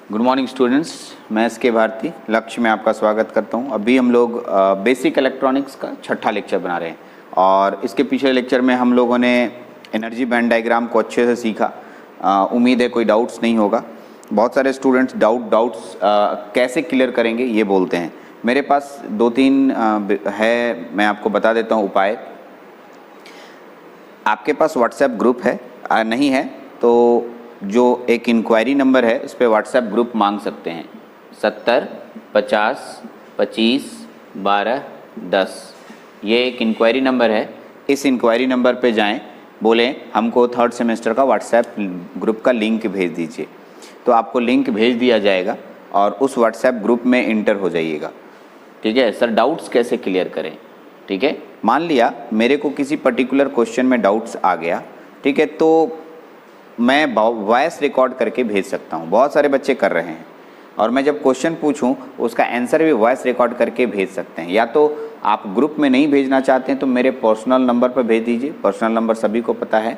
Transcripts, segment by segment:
Good morning students, मैं S के भारती लक्ष्य में आपका स्वागत करता हूं। अभी हम लोग बेसिक इलेक्ट्रॉनिक्स का छठा लेक्चर बना रहे हैं और इसके पिछले लेक्चर में हम लोगों ने एनर्जी बैंड डायग्राम को अच्छे से सीखा। उम्मीद है कोई डाउट्स नहीं होगा। बहुत सारे स्टूडेंट्स डाउट्स कैसे क्लियर करेंगे ये बोलते हैं। मेरे पास 2-3 है, मैं आपको बता देता हूँ उपाय। आपके पास व्हाट्सएप ग्रुप है? नहीं है तो जो एक इंक्वायरी नंबर है उस पर व्हाट्सएप ग्रुप मांग सकते हैं। 70 50 25 12 10, ये एक इंक्वायरी नंबर है। इस इंक्वायरी नंबर पे जाएं, बोलें हमको 3rd सेमेस्टर का व्हाट्सएप ग्रुप का लिंक भेज दीजिए, तो आपको लिंक भेज दिया जाएगा और उस व्हाट्सएप ग्रुप में इंटर हो जाइएगा। ठीक है सर, डाउट्स कैसे क्लियर करें? ठीक है, मान लिया मेरे को किसी पर्टिकुलर क्वेश्चन में डाउट्स आ गया, ठीक है, तो मैं वॉइस रिकॉर्ड करके भेज सकता हूँ। बहुत सारे बच्चे कर रहे हैं और मैं जब क्वेश्चन पूछूं उसका आंसर भी वॉइस रिकॉर्ड करके भेज सकते हैं। या तो आप ग्रुप में नहीं भेजना चाहते हैं तो मेरे पर्सनल नंबर पर भेज दीजिए। पर्सनल नंबर सभी को पता है,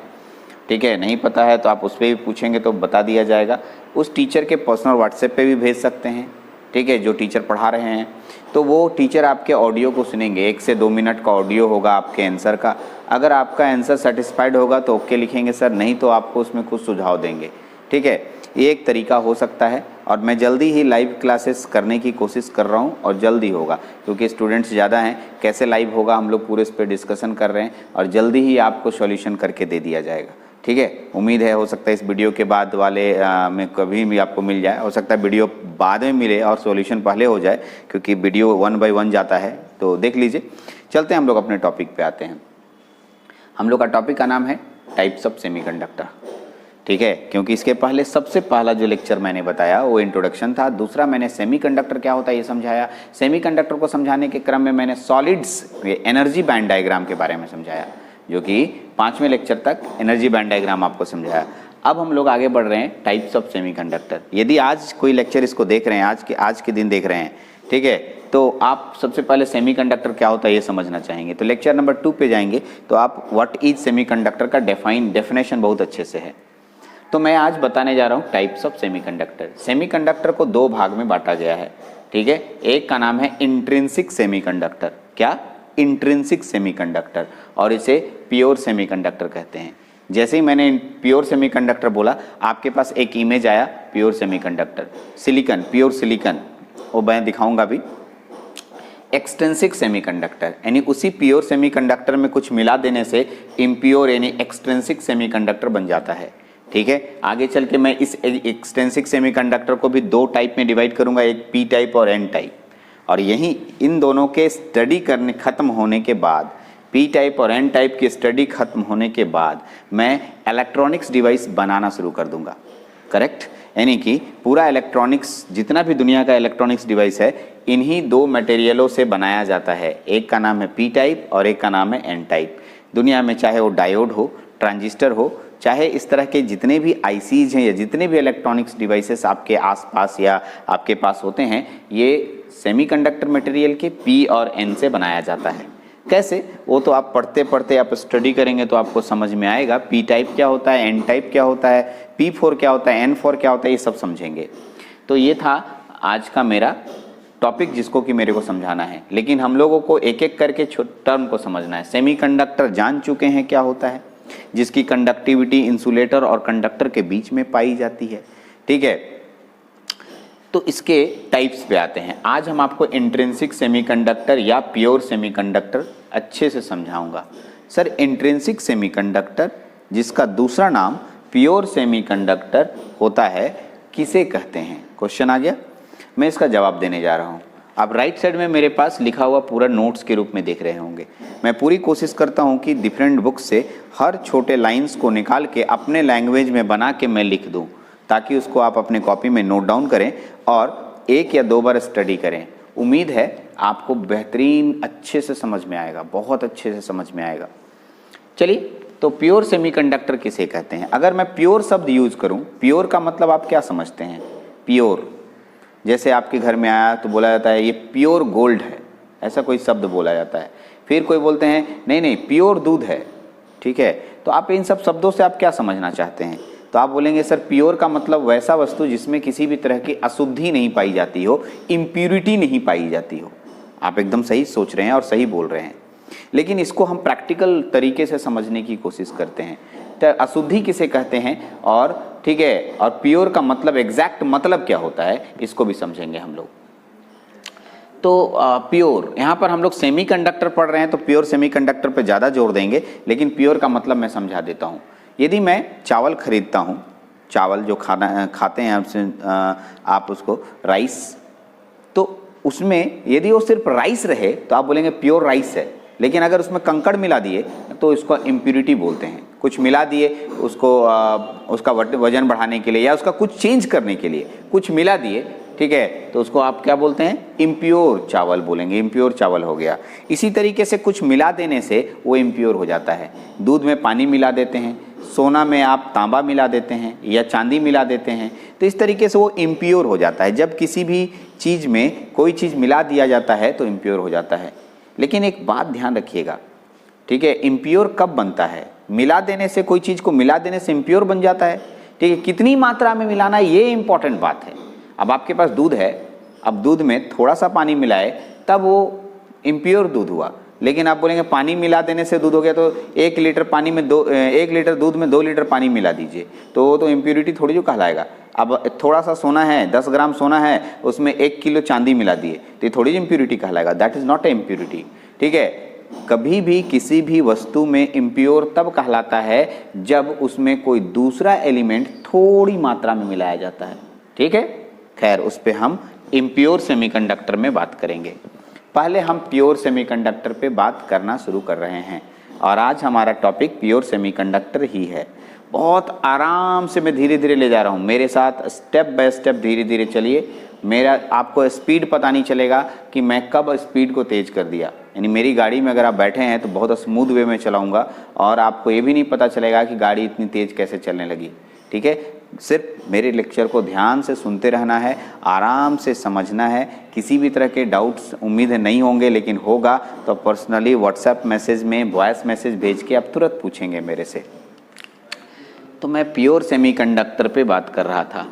ठीक है। नहीं पता है तो आप उस पर भी पूछेंगे तो बता दिया जाएगा। उस टीचर के पर्सनल व्हाट्सएप पे भी भेज सकते हैं, ठीक है, जो टीचर पढ़ा रहे हैं। तो वो टीचर आपके ऑडियो को सुनेंगे, 1 से 2 मिनट का ऑडियो होगा आपके आंसर का। अगर आपका आंसर सेटिस्फाइड होगा तो ओके लिखेंगे सर, नहीं तो आपको उसमें कुछ सुझाव देंगे, ठीक है। ये एक तरीका हो सकता है और मैं जल्दी ही लाइव क्लासेस करने की कोशिश कर रहा हूँ और जल्दी होगा क्योंकि स्टूडेंट्स ज़्यादा हैं। कैसे लाइव होगा हम लोग पूरे इस पर डिस्कशन कर रहे हैं और जल्दी ही आपको सॉल्यूशन करके दे दिया जाएगा, ठीक है। उम्मीद है हो सकता है इस वीडियो के बाद वाले में कभी भी आपको मिल जाए। हो सकता है वीडियो बाद में मिले और सॉल्यूशन पहले हो जाए क्योंकि वीडियो 1 by 1 जाता है, तो देख लीजिए। चलते हैं हम लोग अपने टॉपिक पे आते हैं। हम लोग का टॉपिक का नाम है टाइप्स ऑफ सेमीकंडक्टर, ठीक है। क्योंकि इसके पहले सबसे पहला जो लेक्चर मैंने बताया वो इंट्रोडक्शन था। दूसरा मैंने सेमीकंडक्टर क्या होता है ये समझाया। सेमीकंडक्टर को समझाने के क्रम में मैंने सॉलिड्स एनर्जी बैंड डायग्राम के बारे में समझाया, जो कि 5वें लेक्चर तक एनर्जी बैंड डायग्राम आपको समझाया। अब हम लोग आगे बढ़ रहे हैं टाइप्स ऑफ सेमीकंडक्टर। यदि आज कोई लेक्चर इसको देख रहे हैं, आज के दिन देख रहे हैं, ठीक है, तो आप सबसे पहले सेमीकंडक्टर क्या होता है ये समझना चाहेंगे। तो लेक्चर नंबर 2 पे जाएंगे तो आप व्हाट इज सेमीकंडक्टर का डेफिनेशन बहुत अच्छे से है। तो मैं आज बताने जा रहा हूँ टाइप्स ऑफ सेमीकंडक्टर। सेमीकंडक्टर को 2 भाग में बांटा गया है, ठीक है। एक का नाम है इंट्रिंसिक सेमीकंडक्टर। क्या? इंट्रिंसिक सेमीकंडक्टर, और इसे प्योर सेमीकंडक्टर कहते हैं। जैसे ही मैंने प्योर सेमीकंडक्टर बोला आपके पास एक इमेज आया pure semiconductor, silicon, pure silicon, वो मैं दिखाऊंगा भी। एक्सट्रिंसिक सेमीकंडक्टर यानी उसी प्योर सेमीकंडक्टर में कुछ मिला देने से इम्प्योर यानी एक्सट्रिंसिक सेमीकंडक्टर बन जाता है, ठीक है। आगे चल के मैं इस एक्सट्रिंसिक सेमीकंडक्टर को भी 2 टाइप में डिवाइड करूंगा, एक पी टाइप और एन टाइप। और यही इन दोनों के स्टडी करने खत्म होने के बाद, पी टाइप और एन टाइप की स्टडी खत्म होने के बाद मैं इलेक्ट्रॉनिक्स डिवाइस बनाना शुरू कर दूंगा, करेक्ट। यानी कि पूरा इलेक्ट्रॉनिक्स, जितना भी दुनिया का इलेक्ट्रॉनिक्स डिवाइस है, इन्हीं 2 मटेरियलों से बनाया जाता है। एक का नाम है पी टाइप और एक का नाम है एन टाइप। दुनिया में चाहे वो डायोड हो, ट्रांजिस्टर हो, चाहे इस तरह के जितने भी आईसीज हैं या जितने भी इलेक्ट्रॉनिक्स डिवाइसेस आपके आसपास या आपके पास होते हैं, ये सेमीकंडक्टर मटेरियल के पी और एन से बनाया जाता है। कैसे, वो तो आप पढ़ते पढ़ते आप स्टडी करेंगे तो आपको समझ में आएगा। पी टाइप क्या होता है, एन टाइप क्या होता है, P4 क्या होता है, N4 क्या होता है, ये सब समझेंगे। तो ये था आज का मेरा टॉपिक जिसको कि मेरे को समझाना है, लेकिन हम लोगों को एक एक करके टर्म को समझना है। सेमीकंडक्टर जान चुके हैं क्या होता है, जिसकी कंडक्टिविटी इंसुलेटर और कंडक्टर के बीच में पाई जाती है, ठीक है। तो इसके टाइप्स पे आते हैं। आज हम आपको इंट्रिंसिक सेमीकंडक्टर या प्योर सेमीकंडक्टर अच्छे से समझाऊंगा। सर, इंट्रिंसिक सेमीकंडक्टर जिसका दूसरा नाम प्योर सेमीकंडक्टर होता है, किसे कहते हैं? क्वेश्चन आ गया, मैं इसका जवाब देने जा रहा हूँ। आप राइट साइड में मेरे पास लिखा हुआ पूरा नोट्स के रूप में देख रहे होंगे। मैं पूरी कोशिश करता हूँ कि डिफरेंट बुक्स से हर छोटे लाइंस को निकाल के अपने लैंग्वेज में बना के मैं लिख दूँ, ताकि उसको आप अपने कॉपी में नोट डाउन करें और 1 या 2 बार स्टडी करें। उम्मीद है आपको बेहतरीन अच्छे से समझ में आएगा, बहुत अच्छे से समझ में आएगा। चलिए, तो प्योर सेमीकंडक्टर किसे कहते हैं? अगर मैं प्योर शब्द यूज करूं, प्योर का मतलब आप क्या समझते हैं? प्योर, जैसे आपके घर में आया तो बोला जाता है ये प्योर गोल्ड है, ऐसा कोई शब्द बोला जाता है। फिर कोई बोलते हैं नहीं नहीं प्योर दूध है, ठीक है। तो आप इन सब शब्दों से आप क्या समझना चाहते हैं? तो आप बोलेंगे सर प्योर का मतलब वैसा वस्तु जिसमें किसी भी तरह की अशुद्धि नहीं पाई जाती हो, इम्प्यूरिटी नहीं पाई जाती हो। आप एकदम सही सोच रहे हैं और सही बोल रहे हैं, लेकिन इसको हम प्रैक्टिकल तरीके से समझने की कोशिश करते हैं। तो अशुद्धि किसे कहते हैं और ठीक है, और प्योर का मतलब एग्जैक्ट मतलब क्या होता है, इसको भी समझेंगे हम लोग। तो प्योर, यहाँ पर हम लोग सेमीकंडक्टर पढ़ रहे हैं तो प्योर सेमीकंडक्टर पे ज़्यादा जोर देंगे, लेकिन प्योर का मतलब मैं समझा देता हूँ। यदि मैं चावल खरीदता हूँ, चावल जो खाते हैं आपसे आप उसको राइस, तो उसमें यदि वो सिर्फ राइस रहे तो आप बोलेंगे प्योर राइस है, लेकिन अगर उसमें कंकड़ मिला दिए तो इसको इम्प्यूरिटी बोलते हैं। कुछ मिला दिए उसको उसका वजन बढ़ाने के लिए या उसका कुछ चेंज करने के लिए कुछ मिला दिए, ठीक है, तो उसको आप क्या बोलते हैं, इम्प्योर चावल बोलेंगे, इम्प्योर चावल हो गया। इसी तरीके से कुछ मिला देने से वो इम्प्योर हो जाता है। दूध में पानी मिला देते हैं, सोना में आप तांबा मिला देते हैं या चांदी मिला देते हैं, तो इस तरीके से वो इम्प्योर हो जाता है। जब किसी भी चीज़ में कोई चीज़ मिला दिया जाता है तो इम्प्योर हो जाता है। लेकिन एक बात ध्यान रखिएगा, ठीक है, इम्प्योर कब बनता है? मिला देने से, कोई चीज़ को मिला देने से इम्प्योर बन जाता है, ठीक है। कितनी मात्रा में मिलाना है ये इंपॉर्टेंट बात है। अब आपके पास दूध है, अब दूध में थोड़ा सा पानी मिलाए तब वो इम्प्योर दूध हुआ, लेकिन आप बोलेंगे पानी मिला देने से दूध हो गया, तो 1 लीटर पानी में 1 लीटर दूध में 2 लीटर पानी मिला दीजिए तो वो तो इम्प्योरिटी थोड़ी जो कहलाएगा। अब थोड़ा सा सोना है, 10 ग्राम सोना है, उसमें 1 किलो चांदी मिला दिए तो ये थोड़ी इम्प्योरिटी कहलाएगा, that is not a impurity, ठीक है। कभी भी किसी भी वस्तु में इम्प्योर तब कहलाता है जब उसमें कोई दूसरा एलिमेंट थोड़ी मात्रा में मिलाया जाता है, ठीक है। खैर, उस पर हम इम्प्योर सेमीकंडक्टर में बात करेंगे। पहले हम प्योर सेमीकंडक्टर पे बात करना शुरू कर रहे हैं और आज हमारा टॉपिक प्योर सेमीकंडक्टर ही है। बहुत आराम से मैं धीरे धीरे ले जा रहा हूँ, मेरे साथ स्टेप बाय स्टेप धीरे धीरे चलिए। मेरा आपको स्पीड पता नहीं चलेगा कि मैं कब स्पीड को तेज़ कर दिया, यानी मेरी गाड़ी में अगर आप बैठे हैं तो बहुत स्मूथ वे में चलाऊँगा और आपको ये भी नहीं पता चलेगा कि गाड़ी इतनी तेज़ कैसे चलने लगी, ठीक है। सिर्फ मेरे लेक्चर को ध्यान से सुनते रहना है, आराम से समझना है। किसी भी तरह के डाउट्स उम्मीद है नहीं होंगे, लेकिन होगा तो पर्सनली व्हाट्सएप मैसेज में वॉइस मैसेज भेज के आप तुरंत पूछेंगे मेरे से। तो मैं प्योर सेमीकंडक्टर पे बात कर रहा था।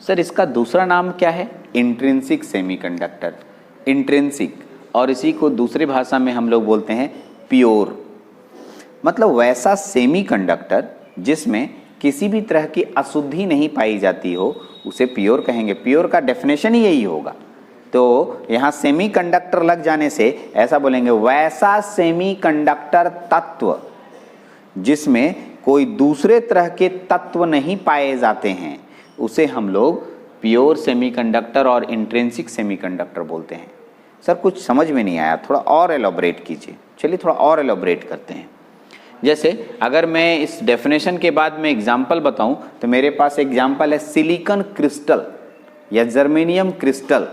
सर इसका दूसरा नाम क्या है? इंट्रिंसिक सेमीकंडक्टर, इंट्रिंसिक, और इसी को दूसरी भाषा में हम लोग बोलते हैं प्योर। मतलब वैसा सेमीकंडक्टर जिसमें किसी भी तरह की अशुद्धि नहीं पाई जाती हो उसे प्योर कहेंगे। प्योर का डेफिनेशन ही यही होगा। तो यहाँ सेमीकंडक्टर लग जाने से ऐसा बोलेंगे, वैसा सेमीकंडक्टर तत्व जिसमें कोई दूसरे तरह के तत्व नहीं पाए जाते हैं उसे हम लोग प्योर सेमीकंडक्टर और इंट्रिंसिक सेमीकंडक्टर बोलते हैं। सर कुछ समझ में नहीं आया, थोड़ा और एलॉबरेट कीजिए। चलिए थोड़ा और एलॉबरेट करते हैं। जैसे अगर मैं इस डेफिनेशन के बाद में एग्जाम्पल बताऊं तो मेरे पास एग्जाम्पल है सिलिकॉन क्रिस्टल या जर्मेनियम क्रिस्टल,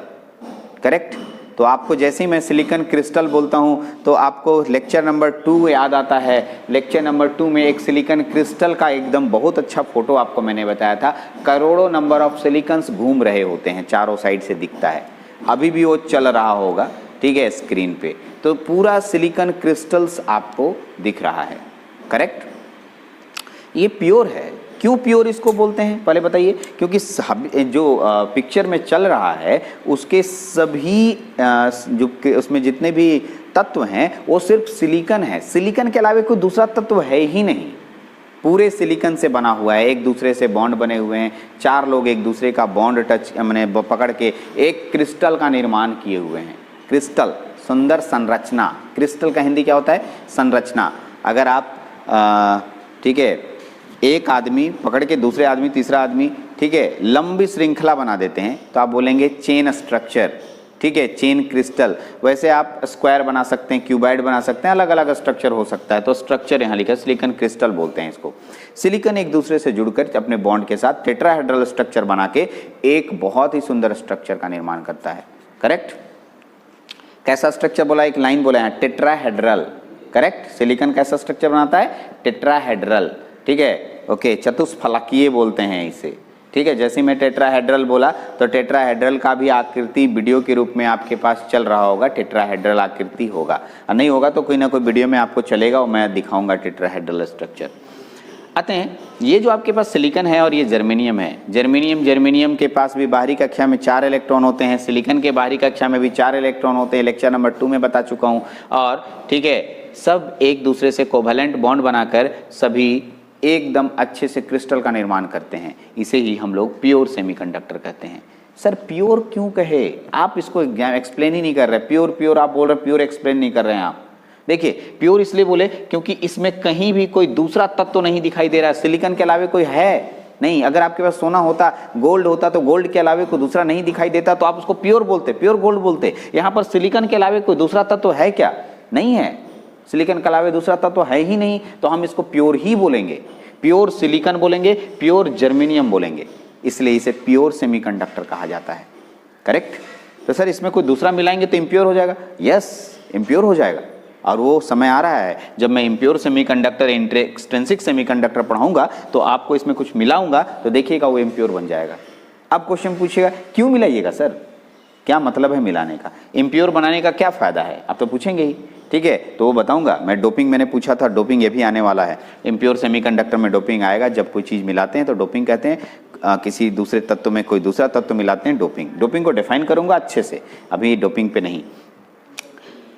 करेक्ट। तो आपको जैसे ही मैं सिलिकॉन क्रिस्टल बोलता हूं तो आपको लेक्चर नंबर 2 याद आता है। लेक्चर नंबर 2 में एक सिलिकॉन क्रिस्टल का एकदम बहुत अच्छा फोटो आपको मैंने बताया था। करोड़ों नंबर ऑफ सिलिकॉन्स घूम रहे होते हैं, चारों साइड से दिखता है, अभी भी वो चल रहा होगा, ठीक है, स्क्रीन पे। तो पूरा सिलिकॉन क्रिस्टल्स आपको दिख रहा है, करेक्ट। ये प्योर है। क्यों प्योर इसको बोलते हैं पहले बताइए? क्योंकि जो पिक्चर में चल रहा है उसके सभी जो उसमें जितने भी तत्व हैं वो सिर्फ सिलिकॉन है। सिलिकॉन के अलावा कोई दूसरा तत्व है ही नहीं। पूरे सिलिकॉन से बना हुआ है, एक दूसरे से बॉन्ड बने हुए हैं। 4 लोग एक दूसरे का बॉन्ड मैंने पकड़ के एक क्रिस्टल का निर्माण किए हुए हैं। क्रिस्टल, सुंदर संरचना। क्रिस्टल का हिंदी क्या होता है? संरचना। अगर आप ठीक है, एक आदमी पकड़ के दूसरे आदमी, तीसरा आदमी, ठीक है, लंबी श्रृंखला बना देते हैं तो आप बोलेंगे चेन स्ट्रक्चर, ठीक है, चेन क्रिस्टल। वैसे आप स्क्वायर बना सकते हैं, क्यूबाइड बना सकते हैं, अलग अलग स्ट्रक्चर हो सकता है। तो स्ट्रक्चर यहाँ लिखा है, सिलिकॉन क्रिस्टल बोलते हैं इसको। सिलिकॉन एक दूसरे से जुड़कर अपने बॉन्ड के साथ टेट्राहेड्रल स्ट्रक्चर बना के एक बहुत ही सुंदर स्ट्रक्चर का निर्माण करता है, करेक्ट। कैसा स्ट्रक्चर बोला? एक लाइन बोला है, टेट्राहेड्रल, करेक्ट। सिलिकॉन कैसा स्ट्रक्चर बनाता है? टेट्राहेड्रल, ठीक है, ओके। चतुष्फलकीय बोलते हैं इसे, ठीक है। जैसे मैं टेट्राहेड्रल बोला तो टेट्राहेड्रल का भी आकृति वीडियो के रूप में आपके पास चल रहा होगा, टेट्राहेड्रल आकृति होगा, और नहीं होगा तो कोई ना कोई वीडियो में आपको चलेगा और मैं दिखाऊंगा टेट्राहेड्रल स्ट्रक्चर। आते हैं, ये जो आपके पास सिलिकॉन है और ये जर्मेनियम है, जर्मेनियम के पास भी बाहरी कक्षा में 4 इलेक्ट्रॉन होते हैं, सिलिकॉन के बाहरी कक्षा में भी 4 इलेक्ट्रॉन होते हैं, लेक्चर नंबर 2 में बता चुका हूँ। और ठीक है, सब एक दूसरे से कोवैलेंट बॉन्ड बनाकर सभी एकदम अच्छे से क्रिस्टल का निर्माण करते हैं। इसे ही हम लोग प्योर सेमीकंडक्टर कहते हैं। सर प्योर क्यों कहे, आप इसको एक्सप्लेन ही नहीं कर रहे, प्योर आप बोल रहे, प्योर एक्सप्लेन नहीं कर रहे हैं आप। देखिए प्योर इसलिए बोले क्योंकि इसमें कहीं भी कोई दूसरा तत्व तो नहीं दिखाई दे रहा, सिलिकॉन के अलावे कोई है नहीं। अगर आपके पास सोना होता, गोल्ड होता, तो गोल्ड के अलावे कोई दूसरा नहीं दिखाई देता तो आप उसको प्योर बोलते, प्योर गोल्ड बोलते। यहाँ पर सिलिकॉन के अलावे कोई दूसरा तत्व है क्या? नहीं है, सिलिकॉन के अलावे दूसरा तत्व है ही नहीं, तो हम इसको प्योर ही बोलेंगे, प्योर सिलिकॉन बोलेंगे, प्योर जर्मेनियम बोलेंगे, इसलिए इसे प्योर सेमीकंडक्टर कहा जाता है। करेक्ट? तो सर इसमें कोई दूसरा मिलाएंगे तो इम्प्योर हो जाएगा? यस, इम्प्योर हो जाएगा। और वो समय आ रहा है जब मैं इम्प्योर सेमीकंडक्टर, एक्सट्रिंसिक सेमीकंडक्टर पढ़ाऊंगा तो आपको इसमें कुछ मिलाऊंगा तो देखिएगा वो इम्प्योर बन जाएगा। अब क्वेश्चन पूछिएगा क्यों मिलाइएगा सर, क्या मतलब है मिलाने का, इम्प्योर बनाने का क्या फायदा है, आप तो पूछेंगे ही। ठीक है, तो वो बताऊंगा मैं। डोपिंग मैंने पूछा था, डोपिंग ये भी आने वाला है। इम्प्योर सेमीकंडक्टर में डोपिंग आएगा, जब कोई चीज़ मिलाते हैं तो डोपिंग कहते हैं, किसी दूसरे तत्व में कोई दूसरा तत्व मिलाते हैं, डोपिंग को डिफाइन करूंगा अच्छे से, अभी डोपिंग पे नहीं।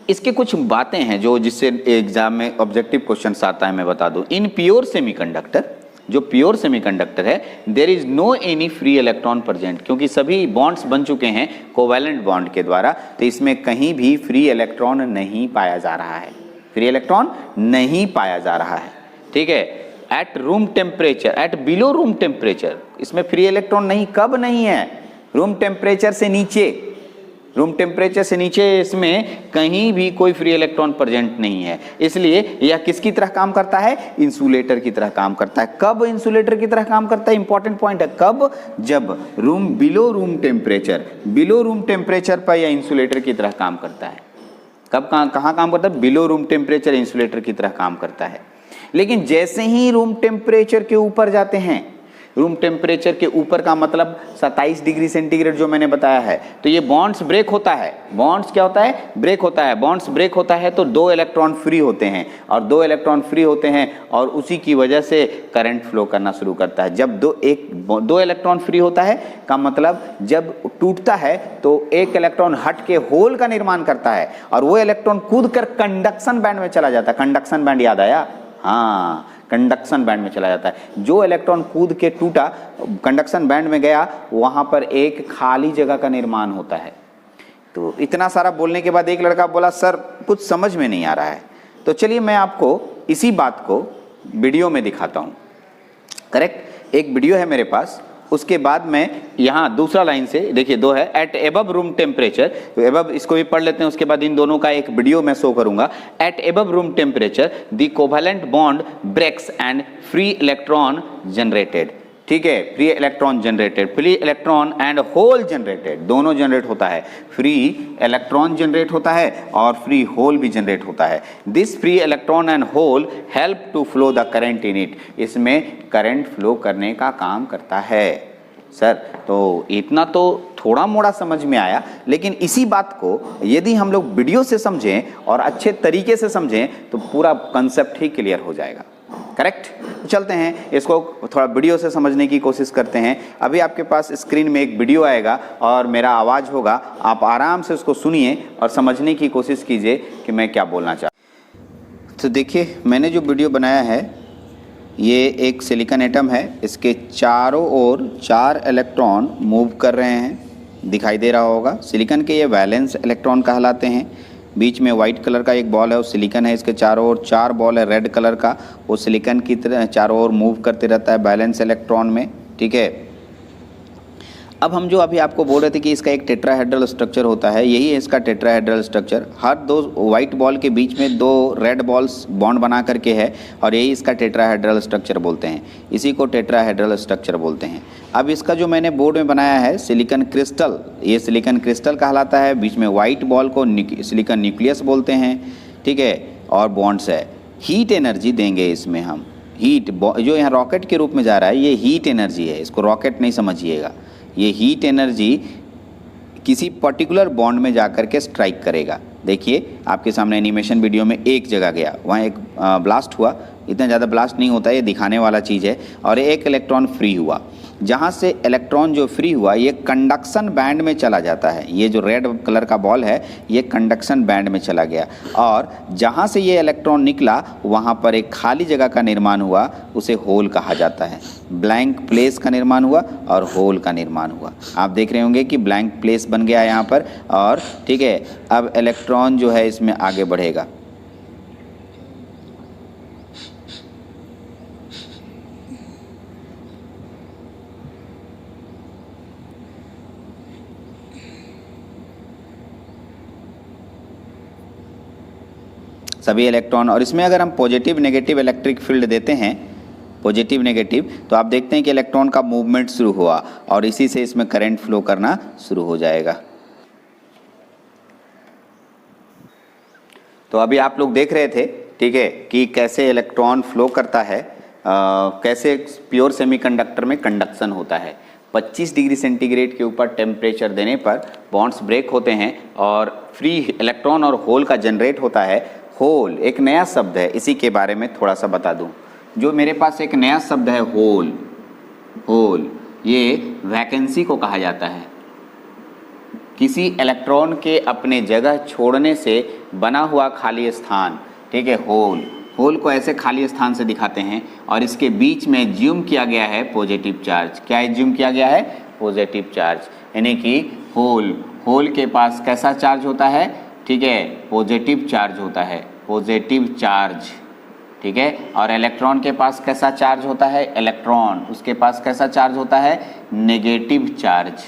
इसके कुछ बातें हैं जो जिससे एग्जाम में ऑब्जेक्टिव क्वेश्चन आता है, मैं बता दूं। इन प्योर सेमीकंडक्टर, जो प्योर सेमीकंडक्टर है, there is no any free electron present, क्योंकि सभी बॉन्ड्स बन चुके हैं कोवैलेंट बॉन्ड के द्वारा, तो इसमें कहीं भी फ्री इलेक्ट्रॉन नहीं पाया जा रहा है, फ्री इलेक्ट्रॉन नहीं पाया जा रहा है। ठीक है, at room temperature, at below room temperature, इसमें फ्री इलेक्ट्रॉन नहीं, कब नहीं है? रूम टेम्परेचर से नीचे, रूम टेम्परेचर से नीचे इसमें कहीं भी कोई फ्री इलेक्ट्रॉन प्रेजेंट नहीं है। इसलिए यह किसकी तरह काम करता है? इंसुलेटर की तरह काम करता है। कब इंसुलेटर की तरह काम करता है? इंपॉर्टेंट पॉइंट है, कब? जब बिलो रूम टेम्परेचर पर यह इंसुलेटर की तरह काम करता है। कब कहाँ काम करता है? बिलो रूम टेम्परेचर इंसुलेटर की तरह काम करता है। लेकिन जैसे ही रूम टेम्परेचर के ऊपर जाते हैं, रूम टेम्परेचर के ऊपर का मतलब 27 डिग्री सेंटीग्रेड जो मैंने बताया है, तो ये बॉन्ड्स ब्रेक होता है। बॉन्ड्स क्या होता है? ब्रेक होता है। बॉन्ड्स ब्रेक होता है तो 2 इलेक्ट्रॉन फ्री होते हैं, और 2 इलेक्ट्रॉन फ्री होते हैं और उसी की वजह से करंट फ्लो करना शुरू करता है। जब दो इलेक्ट्रॉन फ्री होता है का मतलब जब टूटता है तो एक इलेक्ट्रॉन हट के होल का निर्माण करता है, और वो इलेक्ट्रॉन कूद कर कंडक्शन बैंड में चला जाता है। कंडक्शन बैंड याद आया? हाँ, कंडक्शन बैंड में चला जाता है। जो इलेक्ट्रॉन कूद के टूटा, कंडक्शन बैंड में गया, वहां पर एक खाली जगह का निर्माण होता है। तो इतना सारा बोलने के बाद एक लड़का बोला सर कुछ समझ में नहीं आ रहा है, तो चलिए मैं आपको इसी बात को वीडियो में दिखाता हूं। करेक्ट, एक वीडियो है मेरे पास, उसके बाद में यहाँ दूसरा लाइन से देखिए 2 है, एट एबव रूम टेम्परेचर, तो एबव इसको भी पढ़ लेते हैं, उसके बाद इन दोनों का एक वीडियो मैं शो करूंगा। At above room temperature the covalent bond breaks and free electron generated. ठीक है, free electron generated, free electron and hole generated, दोनों जनरेट होता है। फ्री इलेक्ट्रॉन जनरेट होता है और फ्री होल भी जनरेट होता है। This free electron and hole help to flow the current in it, इसमें करंट फ्लो करने का काम करता है। सर तो इतना तो थोड़ा मोड़ा समझ में आया, लेकिन इसी बात को यदि हम लोग वीडियो से समझें और अच्छे तरीके से समझें तो पूरा कंसेप्ट ही क्लियर हो जाएगा। करेक्ट, तो चलते हैं इसको थोड़ा वीडियो से समझने की कोशिश करते हैं। अभी आपके पास स्क्रीन में एक वीडियो आएगा और मेरा आवाज़ होगा, आप आराम से उसको सुनिए और समझने की कोशिश कीजिए कि मैं क्या बोलना चाहता हूँ। तो देखिए मैंने जो वीडियो बनाया है, ये एक सिलिकॉन एटम है, इसके चारों ओर 4 इलेक्ट्रॉन मूव कर रहे हैं, दिखाई दे रहा होगा। सिलिकॉन के ये वैलेंस इलेक्ट्रॉन कहलाते हैं। बीच में वाइट कलर का एक बॉल है, वो सिलिकॉन है। इसके चारों ओर 4 बॉल है रेड कलर का, वो सिलिकॉन की तरह चारों ओर मूव करते रहता है वैलेंस इलेक्ट्रॉन में। ठीक है, अब हम जो अभी आपको बोल रहे थे कि इसका एक टेट्राहेड्रल स्ट्रक्चर होता है, यही है इसका टेट्राहेड्रल स्ट्रक्चर। हर 2 वाइट बॉल के बीच में 2 रेड बॉल्स बॉन्ड बना करके है, और यही इसका टेट्राहेड्रल स्ट्रक्चर बोलते हैं। इसी को टेट्राहेड्रल स्ट्रक्चर बोलते हैं। अब इसका जो मैंने बोर्ड में बनाया है सिलिकॉन क्रिस्टल, ये सिलिकॉन क्रिस्टल कहलाता है। बीच में वाइट बॉल को सिलिकॉन न्यूक्लियस बोलते हैं। ठीक है, और बॉन्ड्स है। हीट एनर्जी देंगे इसमें हम, हीट जो यहाँ रॉकेट के रूप में जा रहा है, ये हीट एनर्जी है, इसको रॉकेट नहीं समझिएगा। ये हीट एनर्जी किसी पर्टिकुलर बॉन्ड में जाकर के स्ट्राइक करेगा। देखिए आपके सामने एनिमेशन वीडियो में एक जगह गया, वहाँ एक ब्लास्ट हुआ, इतना ज़्यादा ब्लास्ट नहीं होता है, ये दिखाने वाला चीज़ है। और एक इलेक्ट्रॉन फ्री हुआ, जहाँ से इलेक्ट्रॉन जो फ्री हुआ ये कंडक्शन बैंड में चला जाता है। ये जो रेड कलर का बॉल है ये कंडक्शन बैंड में चला गया, और जहाँ से ये इलेक्ट्रॉन निकला वहाँ पर एक खाली जगह का निर्माण हुआ, उसे होल कहा जाता है। ब्लैंक प्लेस का निर्माण हुआ और होल का निर्माण हुआ। आप देख रहे होंगे कि ब्लैंक प्लेस बन गया यहाँ पर, और ठीक है, अब इलेक्ट्रॉन जो है इसमें आगे बढ़ेगा। सभी इलेक्ट्रॉन, और इसमें अगर हम पॉजिटिव नेगेटिव इलेक्ट्रिक फील्ड देते हैं, पॉजिटिव नेगेटिव, तो आप देखते हैं कि इलेक्ट्रॉन का मूवमेंट शुरू हुआ और इसी से इसमें करंट फ्लो करना शुरू हो जाएगा। तो अभी आप लोग देख रहे थे, ठीक है, कि कैसे इलेक्ट्रॉन फ्लो करता है, कैसे प्योर सेमीकंडक्टर में कंडक्शन होता है। 25 डिग्री सेंटीग्रेड के ऊपर टेम्परेचर देने पर बॉन्ड्स ब्रेक होते हैं और फ्री इलेक्ट्रॉन और होल का जनरेट होता है। होल एक नया शब्द है, इसी के बारे में थोड़ा सा बता दूं। जो मेरे पास एक नया शब्द है होल, होल ये वैकेंसी को कहा जाता है। किसी इलेक्ट्रॉन के अपने जगह छोड़ने से बना हुआ खाली स्थान, ठीक है, होल। होल को ऐसे खाली स्थान से दिखाते हैं और इसके बीच में ज्यूम किया गया है पॉजिटिव चार्ज। क्या ज्यूम किया गया है? Positive charge. यानी कि होल के पास कैसा चार्ज होता है? ठीक है, पॉजिटिव चार्ज होता है, पॉजिटिव चार्ज, ठीक है। और इलेक्ट्रॉन के पास कैसा चार्ज होता है? इलेक्ट्रॉन, उसके पास कैसा चार्ज होता है? नेगेटिव चार्ज,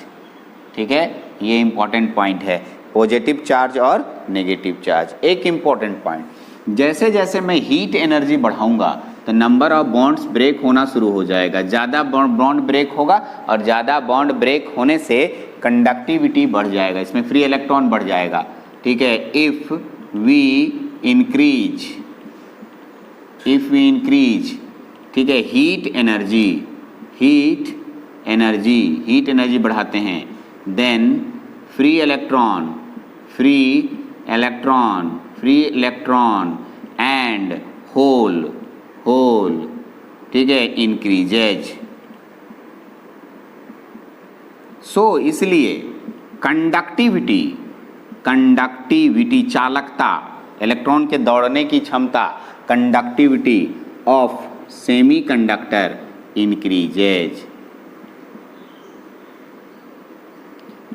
ठीक है। ये इंपॉर्टेंट पॉइंट है, पॉजिटिव चार्ज और नेगेटिव चार्ज। एक इंपॉर्टेंट पॉइंट, जैसे जैसे मैं हीट एनर्जी बढ़ाऊंगा तो नंबर ऑफ बॉन्ड्स ब्रेक होना शुरू हो जाएगा। ज़्यादा बॉन्ड ब्रेक होगा और ज़्यादा बॉन्ड ब्रेक होने से कंडक्टिविटी बढ़ जाएगा, इसमें फ्री इलेक्ट्रॉन बढ़ जाएगा, ठीक है। इफ़ वी इंक्रीज, ठीक है, हीट एनर्जी बढ़ाते हैं, then free electron and hole, ठीक है, इंक्रीजेज। सो इसलिए कंडक्टिविटी चालकता, इलेक्ट्रॉन के दौड़ने की क्षमता, कंडक्टिविटी ऑफ सेमीकंडक्टर इंक्रीजेज,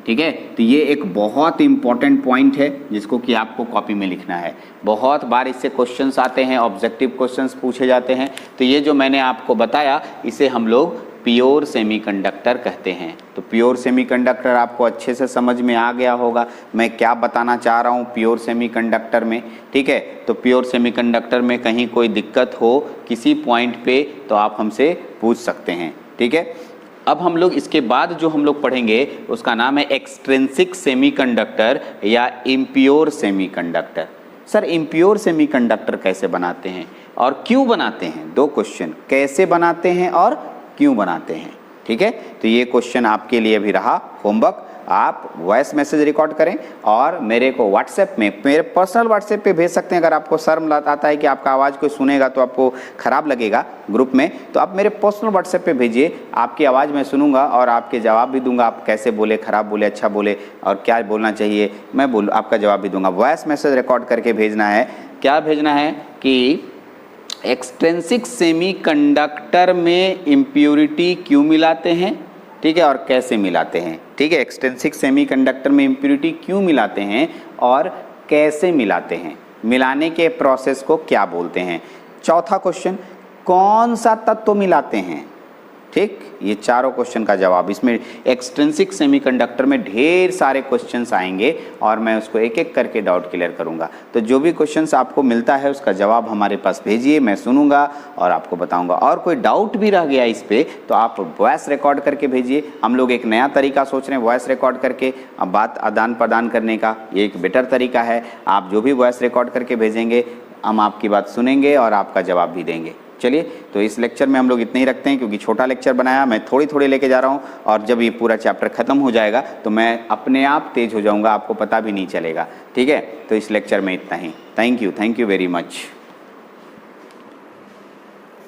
ठीक है। तो ये एक बहुत इंपॉर्टेंट पॉइंट है जिसको कि आपको कॉपी में लिखना है। बहुत बार इससे क्वेश्चंस आते हैं, ऑब्जेक्टिव क्वेश्चंस पूछे जाते हैं। तो ये जो मैंने आपको बताया इसे हम लोग प्योर सेमीकंडक्टर कहते हैं। तो प्योर सेमीकंडक्टर आपको अच्छे से समझ में आ गया होगा मैं क्या बताना चाह रहा हूँ प्योर सेमीकंडक्टर में, ठीक है। तो प्योर सेमीकंडक्टर में कहीं कोई दिक्कत हो किसी पॉइंट पे तो आप हमसे पूछ सकते हैं, ठीक है। अब हम लोग इसके बाद जो हम लोग पढ़ेंगे उसका नाम है एक्सट्रिंसिक सेमीकंडक्टर या impure semiconductor. Sir impure semiconductor कैसे बनाते हैं और क्यों बनाते हैं? दो क्वेश्चन, कैसे बनाते हैं और क्यों बनाते हैं, ठीक है। तो ये क्वेश्चन आपके लिए भी रहा होमवर्क। आप वॉइस मैसेज रिकॉर्ड करें और मेरे को व्हाट्सएप में, मेरे पर्सनल व्हाट्सएप पे भेज सकते हैं। अगर आपको शर्म आता है कि आपका आवाज़ कोई सुनेगा तो आपको ख़राब लगेगा ग्रुप में, तो आप मेरे पर्सनल व्हाट्सएप पे भेजिए, आपकी आवाज़ मैं सुनूंगा और आपके जवाब भी दूंगा। आप कैसे बोले, ख़राब बोले, अच्छा बोले और क्या बोलना चाहिए मैं आपका जवाब भी दूंगा। वॉइस मैसेज रिकॉर्ड करके भेजना है। क्या भेजना है कि एक्सट्रिंसिक सेमीकंडक्टर में इम्प्योरिटी क्यों मिलाते हैं, ठीक है, और कैसे मिलाते हैं, ठीक है। एक्सट्रिंसिक सेमीकंडक्टर में इम्प्योरिटी क्यों मिलाते हैं और कैसे मिलाते हैं, मिलाने के प्रोसेस को क्या बोलते हैं। चौथा क्वेश्चन, कौन सा तत्व मिलाते हैं, ठीक। ये चारों क्वेश्चन का जवाब, इसमें एक्सट्रिंसिक सेमीकंडक्टर में ढेर सारे क्वेश्चंस आएंगे और मैं उसको एक एक करके डाउट क्लियर करूंगा। तो जो भी क्वेश्चंस आपको मिलता है उसका जवाब हमारे पास भेजिए, मैं सुनूंगा और आपको बताऊंगा। और कोई डाउट भी रह गया इस पे तो आप वॉइस रिकॉर्ड करके भेजिए। हम लोग एक नया तरीका सोच रहे हैं वॉइस रिकॉर्ड करके बात आदान प्रदान करने का, ये एक बेटर तरीका है। आप जो भी वॉइस रिकॉर्ड करके भेजेंगे हम आपकी बात सुनेंगे और आपका जवाब भी देंगे। चलिए, तो इस लेक्चर में हम लोग इतने ही रखते हैं क्योंकि छोटा लेक्चर बनाया, मैं थोड़ी लेके जा रहा हूँ और जब ये पूरा चैप्टर खत्म हो जाएगा तो मैं अपने आप तेज हो जाऊँगा, आपको पता भी नहीं चलेगा, ठीक है। तो इस लेक्चर में इतना ही। Thank you very much.